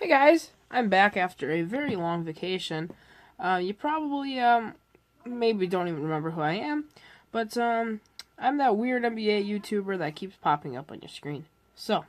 Hey guys, I'm back after a very long vacation. You probably maybe don't even remember who I am, but I'm that weird NBA YouTuber that keeps popping up on your screen. So,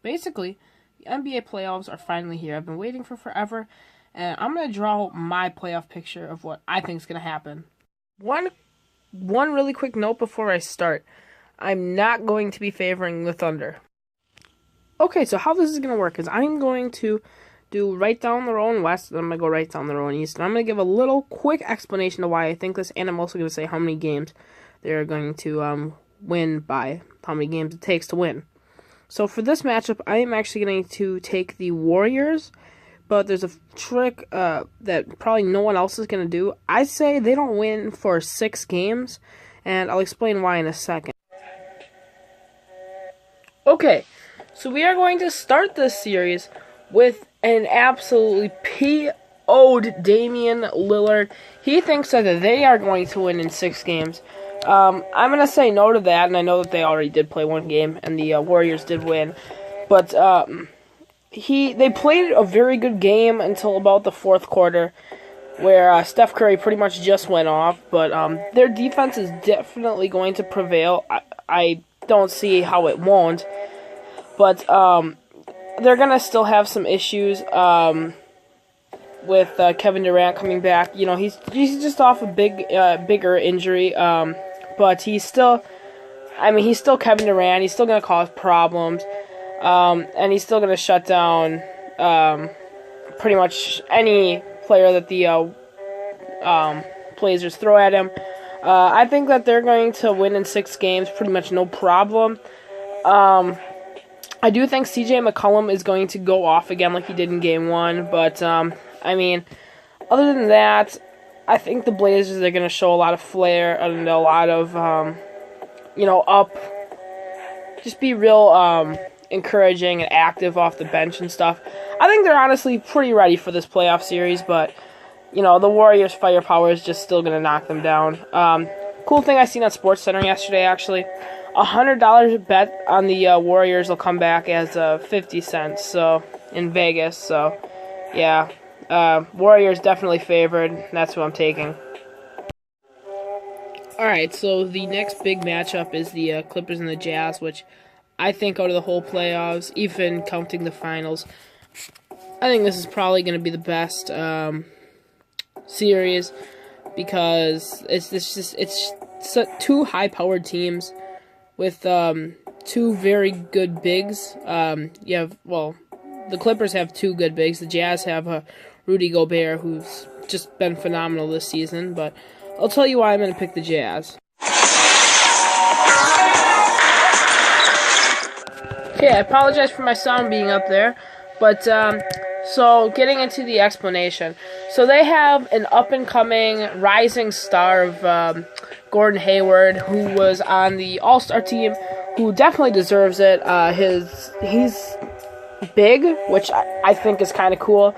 basically, the NBA playoffs are finally here. I've been waiting for forever, and I'm gonna draw my playoff picture of what I think is gonna happen. One really quick note before I start: I'm not going to be favoring the Thunder. Okay, so how this is going to work is I'm going to do right down the row in West, and I'm going to go right down the row in East. And I'm going to give a little quick explanation of why I think this, and I'm also going to say how many games they're going to win by, how many games it takes to win. So for this matchup, I am actually going to take the Warriors, but there's a trick that probably no one else is going to do. I say they don't win for 6 games, and I'll explain why in a second. Okay. So we are going to start this series with an absolutely P.O.'d Damian Lillard. He thinks that they are going to win in 6 games. I'm going to say no to that, and I know that they already did play 1 game, and the Warriors did win. But they played a very good game until about the 4th quarter, where Steph Curry pretty much just went off. But their defense is definitely going to prevail. I don't see how it won't. But they're going to still have some issues with Kevin Durant coming back. You know, he's just off a bigger injury. But he's still Kevin Durant. He's still going to cause problems. And he's still going to shut down pretty much any player that the Blazers throw at him. I think that they're going to win in 6 games, pretty much no problem. I do think C.J. McCollum is going to go off again like he did in Game 1, but, other than that, I think the Blazers are going to show a lot of flair and a lot of, just be real encouraging and active off the bench and stuff. I think they're honestly pretty ready for this playoff series, but, the Warriors' firepower is just still going to knock them down. Cool thing I seen on SportsCenter yesterday, actually. $100 bet on the Warriors will come back as 50 cents. So in Vegas. So yeah, Warriors definitely favored. That's who I'm taking. All right, so the next big matchup is the Clippers and the Jazz, which I think out of the whole playoffs, even counting the finals, I think this is probably going to be the best series because it's 2 high-powered teams with 2 very good bigs. The Clippers have 2 good bigs. The Jazz have Rudy Gobert, who's just been phenomenal this season. But I'll tell you why I'm going to pick the Jazz. Okay, I apologize for my sound being up there. But, so getting into the explanation. So they have an up-and-coming rising star of Gordon Hayward, who was on the All-Star team, who definitely deserves it. He's big, which I think is kind of cool,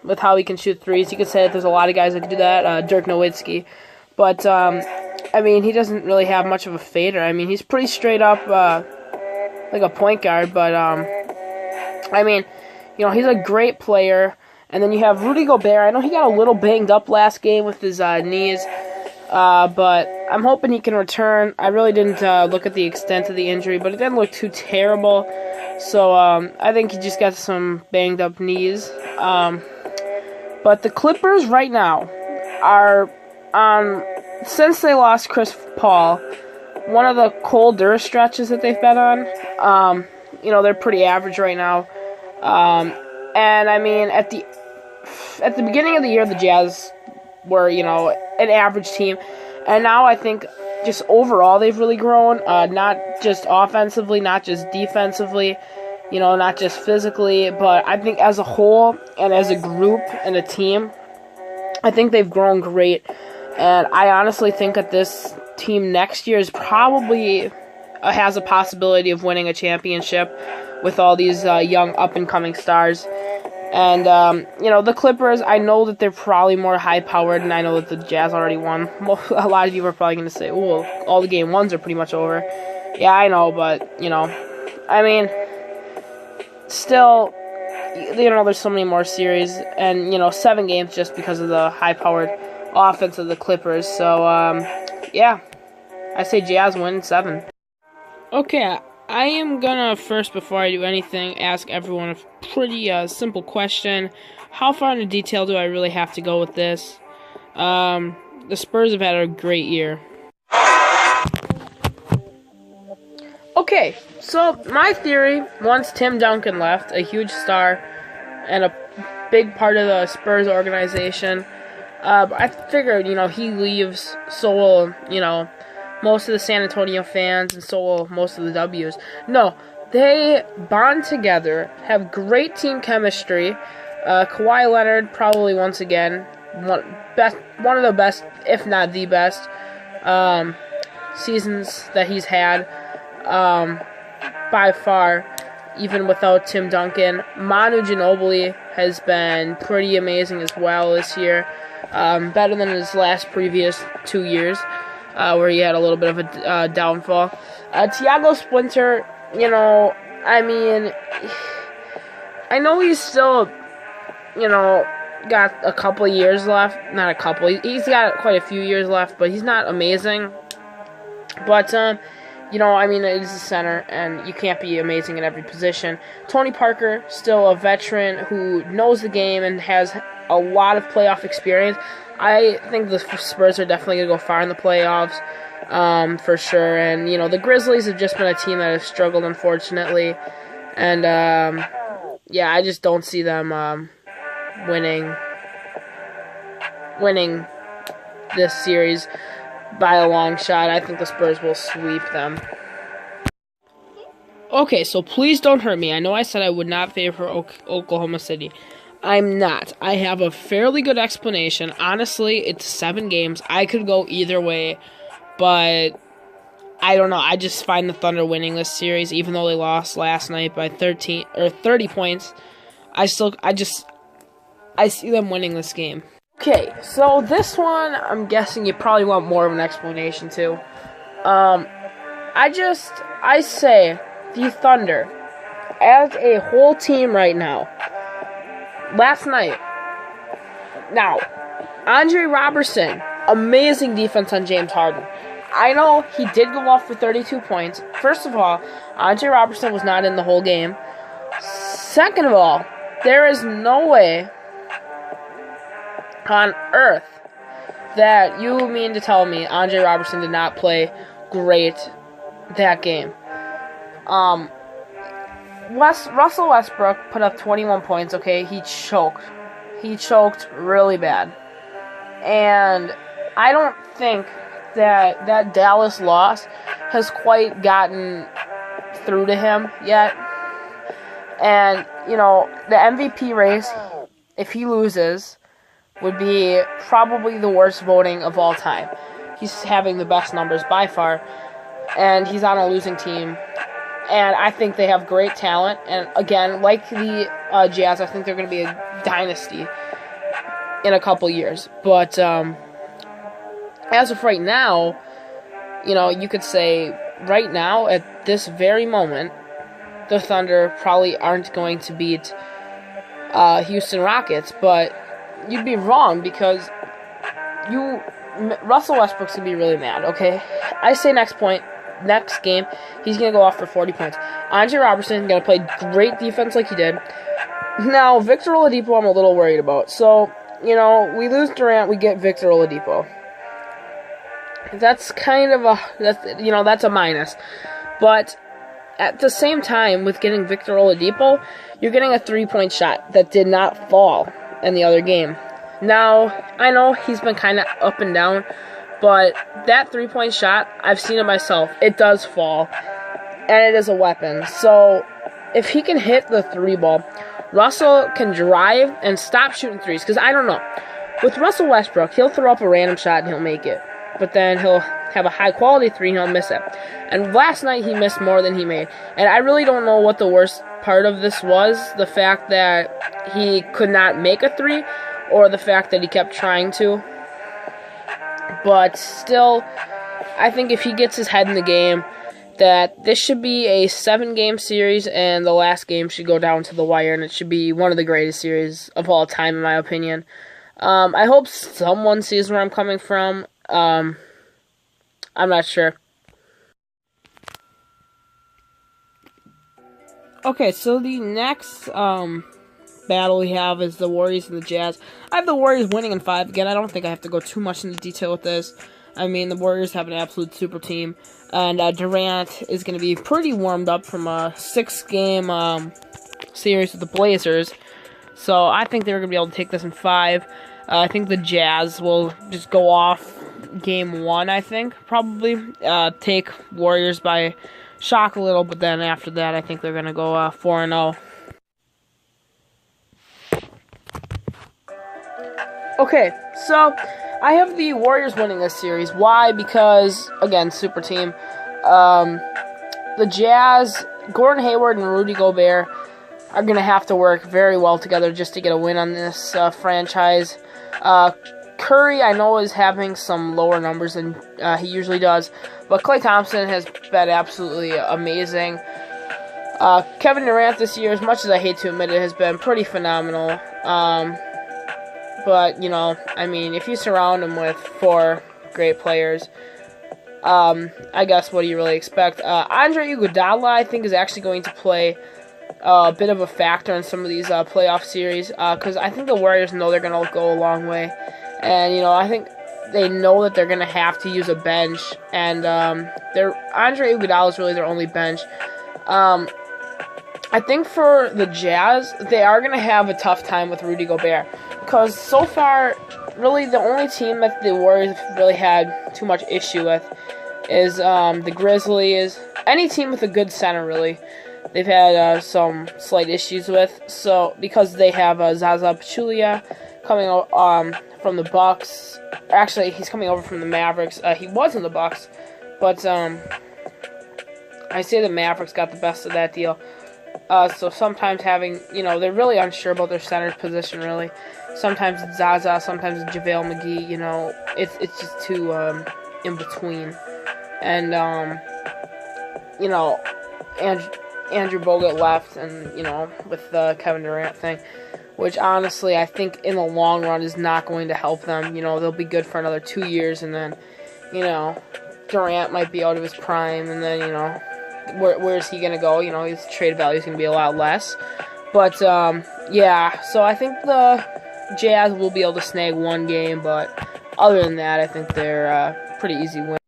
with how he can shoot threes. You could say that there's a lot of guys that can do that, Dirk Nowitzki. But, he doesn't really have much of a fader. He's pretty straight up, like a point guard, but, he's a great player. And then you have Rudy Gobert. I know he got a little banged up last game with his knees, but I'm hoping he can return. I really didn't look at the extent of the injury, but it didn't look too terrible. So I think he just got some banged up knees. But the Clippers right now are since they lost Chris Paul, one of the colder stretches that they've been on. They're pretty average right now. And at the beginning of the year, the Jazz were, an average team. And now I think just overall they've really grown, not just offensively, not just defensively, not just physically, but I think as a whole and as a group and a team, I think they've grown great. And I honestly think that this team next year is probably has a possibility of winning a championship with all these young up-and-coming stars. And, the Clippers, I know that they're probably more high-powered, and I know that the Jazz already won. Well, a lot of you are probably going to say, oh, all the game ones are pretty much over. Yeah, I know, but, still, there's so many more series, and 7 games just because of the high-powered offense of the Clippers. So yeah, I say Jazz win 7. Okay, I am gonna first, before I do anything, ask everyone a pretty simple question. How far into detail do I really have to go with this? The Spurs have had a great year. Okay, so my theory, once Tim Duncan left, a huge star and a big part of the Spurs organization, I figured, he leaves, so will, most of the San Antonio fans, and so will most of the W's. No, they bond together, have great team chemistry. Kawhi Leonard, probably once again, one of the best, if not the best, seasons that he's had, by far, even without Tim Duncan. Manu Ginobili has been pretty amazing as well this year, better than his previous 2 years, where he had a little bit of a downfall. Tiago Splinter, I know he's still, got a couple years left. Not a couple. He's got quite a few years left, but he's not amazing. But, it is a center, and you can't be amazing at every position. Tony Parker, still a veteran who knows the game and has a lot of playoff experience. I think the Spurs are definitely going to go far in the playoffs, for sure. And, the Grizzlies have just been a team that has struggled, unfortunately. And, I just don't see them winning this series by a long shot. I think the Spurs will sweep them. Okay, so please don't hurt me. I know I said I would not favor Oklahoma City. I'm not. I have a fairly good explanation. Honestly, it's 7 games. I could go either way, but I don't know. I just find the Thunder winning this series, even though they lost last night by 30 points. I see them winning this game. Okay, so this one, I'm guessing you probably want more of an explanation too. I say the Thunder, as a whole team right now, last night, now, Andre Robertson, amazing defense on James Harden. I know he did go off for 32 points. First of all, Andre Robertson was not in the whole game. Second of all, there is no way on earth that you mean to tell me Andre Robertson did not play great that game. Russell Westbrook put up 21 points, okay? He choked. He choked really bad. And I don't think that Dallas loss has quite gotten through to him yet. And, the MVP race, if he loses, would be probably the worst voting of all time. He's having the best numbers by far, and he's on a losing team. And I think they have great talent. And again, like the Jazz, I think they're going to be a dynasty in a couple years. But as of right now, you could say right now, at this very moment, the Thunder probably aren't going to beat Houston Rockets. But you'd be wrong, because Russell Westbrook's going to be really mad, okay? I say next game, he's going to go off for 40 points. Andre Robertson is going to play great defense like he did. Now, Victor Oladipo, I'm a little worried about. So, we lose Durant, we get Victor Oladipo. That's kind of that's a minus. But at the same time, with getting Victor Oladipo, you're getting a 3-point shot that did not fall in the other game. Now, I know he's been kind of up and down, but that 3-point shot, I've seen it myself. It does fall, and it is a weapon. So, if he can hit the 3 ball, Russell can drive and stop shooting threes. Because I don't know. With Russell Westbrook, he'll throw up a random shot and he'll make it. But then he'll have a high-quality 3 and he'll miss it. And last night he missed more than he made. And I really don't know what the worst part of this was. The fact that he could not make a 3, or the fact that he kept trying to. But still, I think if he gets his head in the game that this should be a 7-game series, and the last game should go down to the wire, and it should be one of the greatest series of all time, in my opinion. I hope someone sees where I'm coming from. I'm not sure. Okay, so the next battle we have is the Warriors and the Jazz. I have the Warriors winning in 5. Again, I don't think I have to go too much into detail with this. I mean, the Warriors have an absolute super team. And Durant is going to be pretty warmed up from a 6-game series with the Blazers. So I think they're going to be able to take this in 5. I think the Jazz will just go off game 1, I think, probably. Take Warriors by shock a little, but then after that, I think they're going to go 4-0. Okay, so I have the Warriors winning this series. Why? Because, again, super team. The Jazz, Gordon Hayward and Rudy Gobert are going to have to work very well together just to get a win on this franchise. Curry, I know, is having some lower numbers than he usually does, but Klay Thompson has been absolutely amazing. Kevin Durant this year, as much as I hate to admit it, has been pretty phenomenal. But, you know, I mean, if you surround him with 4 great players, I guess what do you really expect? Andre Iguodala, I think, is actually going to play a bit of a factor in some of these playoff series, because I think the Warriors know they're going to go a long way. And, you know, I think they know that they're going to have to use a bench, and Andre Iguodala is really their only bench. I think for the Jazz, they are going to have a tough time with Rudy Gobert, because so far, really the only team that the Warriors have really had too much issue with is the Grizzlies. Any team with a good center, really, they've had some slight issues with. So because they have Zaza Pachulia coming from the Bucks. Actually, he's coming over from the Mavericks. He was in the Bucks, but I say the Mavericks got the best of that deal. So sometimes having, you know, they're really unsure about their center's position, really. Sometimes it's Zaza, sometimes it's JaVale McGee, you know, it's just too in between. And, you know, Andrew Bogut left, and, you know, with the Kevin Durant thing, which honestly I think in the long run is not going to help them. You know, they'll be good for another 2 years, and then, you know, Durant might be out of his prime, and then, you know, where's he going to go? You know, his trade value is going to be a lot less. But, yeah, so I think the Jazz will be able to snag 1 game, but other than that, I think they're pretty easy win.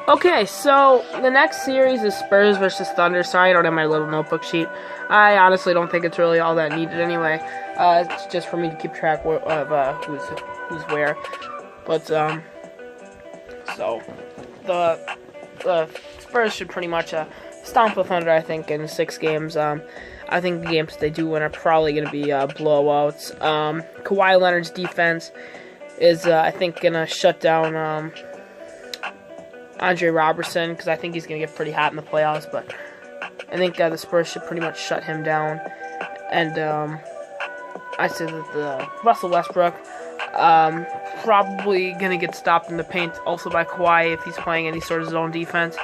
Okay, so the next series is Spurs versus Thunder. Sorry I don't have my little notebook sheet. I honestly don't think it's really all that needed anyway. It's just for me to keep track of who's where. But, so the Spurs should pretty much stomp the Thunder, I think, in 6 games. I think the games they do win are probably going to be blowouts. Kawhi Leonard's defense is, I think, going to shut down Andre Robertson, because I think he's going to get pretty hot in the playoffs, but I think the Spurs should pretty much shut him down. And I say that the Russell Westbrook probably going to get stopped in the paint also by Kawhi if he's playing any sort of zone defense.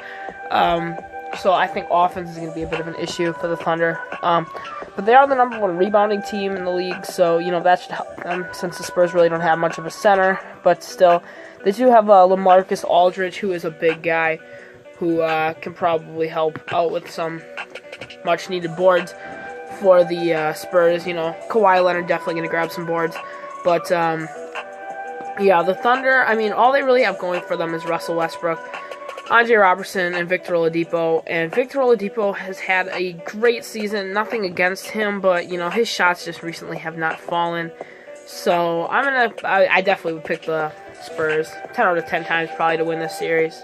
So I think offense is going to be a bit of an issue for the Thunder. But they are the number 1 rebounding team in the league, so, you know, that should help them since the Spurs really don't have much of a center. But still, they do have LaMarcus Aldridge, who is a big guy who can probably help out with some much-needed boards for the Spurs. You know, Kawhi Leonard definitely going to grab some boards. But, yeah, the Thunder, I mean, all they really have going for them is Russell Westbrook, Andre Robertson, and Victor Oladipo. And Victor Oladipo has had a great season. Nothing against him, but, you know, his shots just recently have not fallen. So I definitely would pick the Spurs 10 out of 10 times probably to win this series.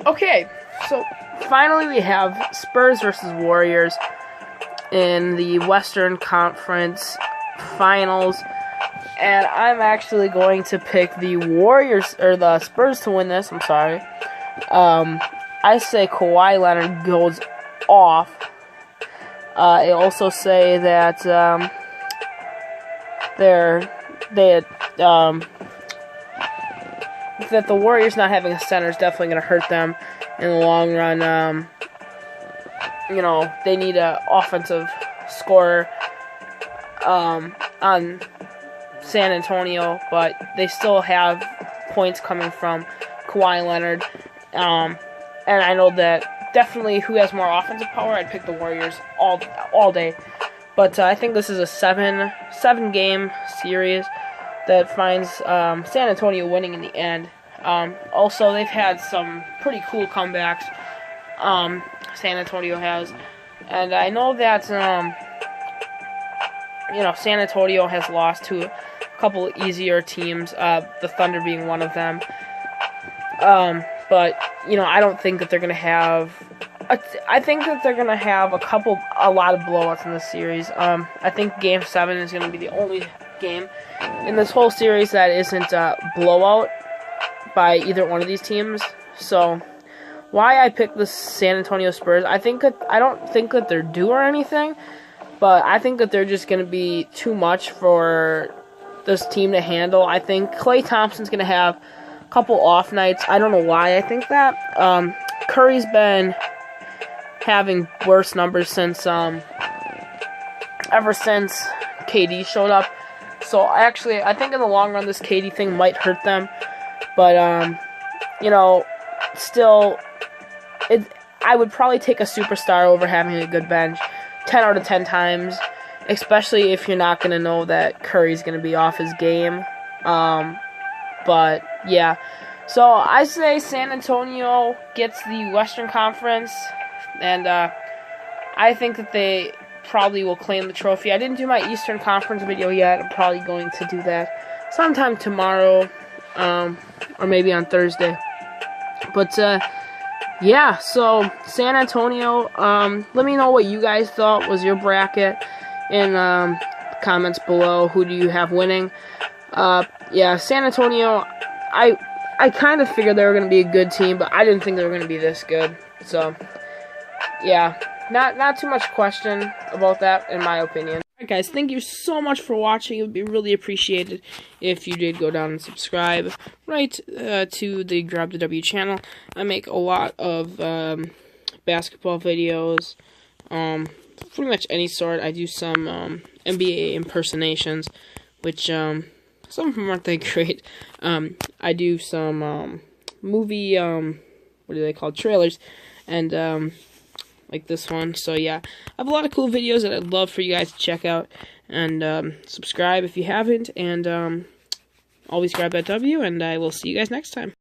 Okay, so finally we have Spurs versus Warriors in the Western Conference Finals. And I'm actually going to pick the Warriors, or the Spurs to win this. I'm sorry. I say Kawhi Leonard goes off. I also say that that the Warriors not having a center is definitely going to hurt them. in the long run. You know, they need an offensive scorer on San Antonio, but they still have points coming from Kawhi Leonard. And I know that definitely who has more offensive power, I'd pick the Warriors all day. But I think this is a seven game series that finds San Antonio winning in the end. Also, they've had some pretty cool comebacks. San Antonio has, and I know that you know, San Antonio has lost to a couple of easier teams, the Thunder being one of them. But you know, I don't think that they're gonna have. I think that they're gonna have a lot of blowouts in this series. I think Game 7 is gonna be the only game in this whole series that isn't a blowout by either one of these teams. So, why I picked the San Antonio Spurs? I don't think that they're due or anything, but I think that they're just gonna be too much for this team to handle. I think Klay Thompson's gonna have a couple off nights. I don't know why I think that. Curry's been having worse numbers since ever since KD showed up. So actually, I think in the long run, this KD thing might hurt them. But you know, still, I would probably take a superstar over having a good bench 10 out of 10 times, especially if you're not gonna know that Curry's gonna be off his game. But yeah, so I say San Antonio gets the Western Conference. And I think that they probably will claim the trophy. I didn't do my Eastern Conference video yet. I'm probably going to do that sometime tomorrow, or maybe on Thursday. But yeah, so San Antonio. Let me know what you guys thought was your bracket in the comments below. Who do you have winning? Yeah, San Antonio. I kind of figured they were going to be a good team, but I didn't think they were going to be this good. So. Yeah, not too much question about that, in my opinion. Alright guys, thank you so much for watching. It would be really appreciated if you did go down and subscribe right to the Grab the W channel. I make a lot of basketball videos, pretty much any sort. I do some NBA impersonations, which some of them aren't that great. I do some movie, what are they called, trailers, and like this one. So yeah, I have a lot of cool videos that I'd love for you guys to check out, and subscribe if you haven't, and always grab that W, and I will see you guys next time.